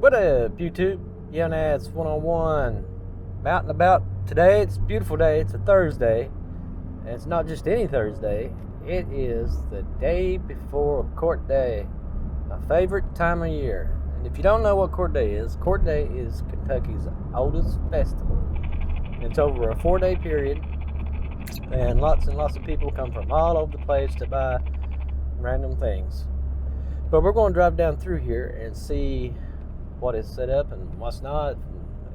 What up, YouTube? Young Ads 101. Out and about today. It's a beautiful day. It's a Thursday. And it's not just any Thursday. It is the day before Court Day. My favorite time of year. And if you don't know what Court Day is Kentucky's oldest festival. It's over a 4-day period. And lots of people come from all over the place to buy random things. But we're going to drive down through here and see what is set up and what's not,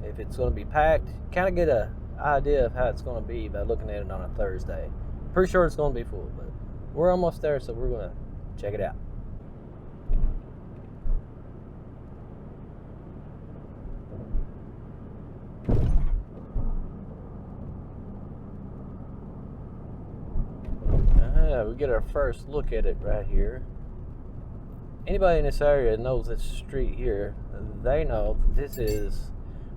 if it's going to be packed. Kind of get an idea of how it's going to be by looking at it on a Thursday. Pretty sure it's going to be full, but we're almost there, so we're going to check it out. We get our first look at it right here. Anybody in this area knows this street here, they know that this is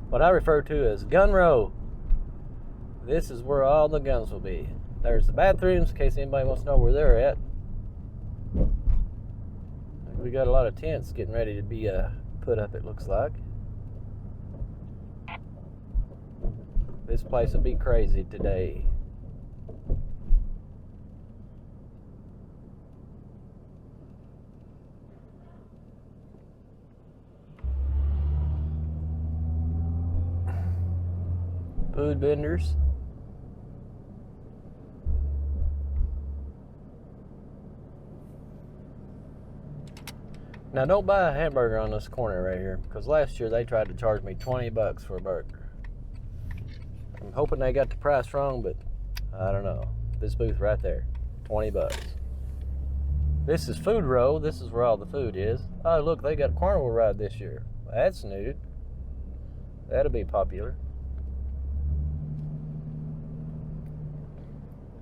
what I refer to as gun row. This is where all the guns will be. There's the bathrooms, in case anybody wants to know where they're at. We got a lot of tents getting ready to be put up, it looks like. This place will be crazy today. Food vendors. Now don't buy a hamburger on this corner right here, because last year they tried to charge me $20 for a burger. I'm hoping they got the price wrong, but I don't know. This booth right there, $20. This is Food Row. This is where all the food is. Oh look, they got a carnival ride this year. That's new. That'll be popular.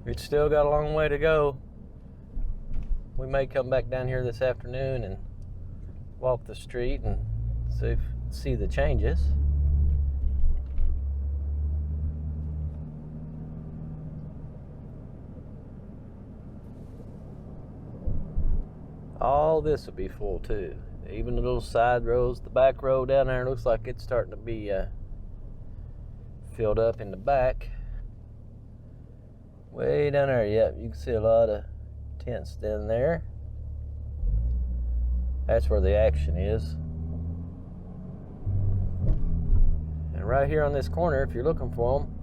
It's still got a long way to go. We may come back down here this afternoon and walk the street and see the changes. All this will be full too. Even the little side rows, the back row down there looks like it's starting to be filled up in the back. Way down there, yep, you can see a lot of tents down there. That's where the action is. And right here on this corner, if you're looking for them,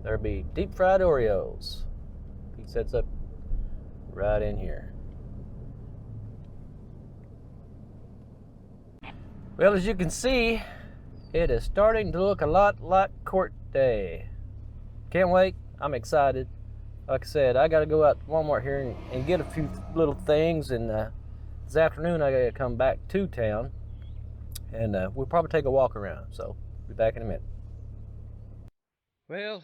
there'll be deep fried Oreos. He sets up right in here. Well, as you can see, it is starting to look a lot like Court Day. Can't wait. I'm excited. Like I said, I got to go out to Walmart here and get a few little things, and this afternoon I got to come back to town, and we'll probably take a walk around, so be back in a minute. Well,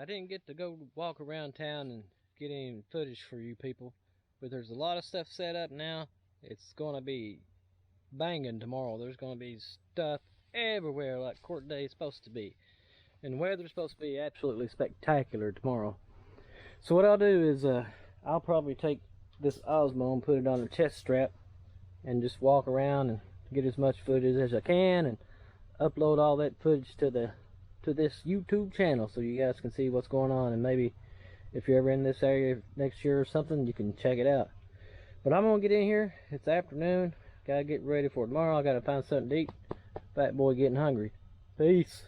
I didn't get to go walk around town and get any footage for you people, but there's a lot of stuff set up now. It's going to be banging tomorrow. There's going to be stuff everywhere like Court Day is supposed to be, and the weather's supposed to be absolutely spectacular tomorrow. So what I'll do is I'll probably take this Osmo and put it on a chest strap and just walk around and get as much footage as I can and upload all that footage to this YouTube channel so you guys can see what's going on, and maybe if you're ever in this area next year or something, you can check it out. But I'm gonna get in here. It's afternoon. Gotta get ready for tomorrow. I gotta find something to eat. Fat boy getting hungry. Peace.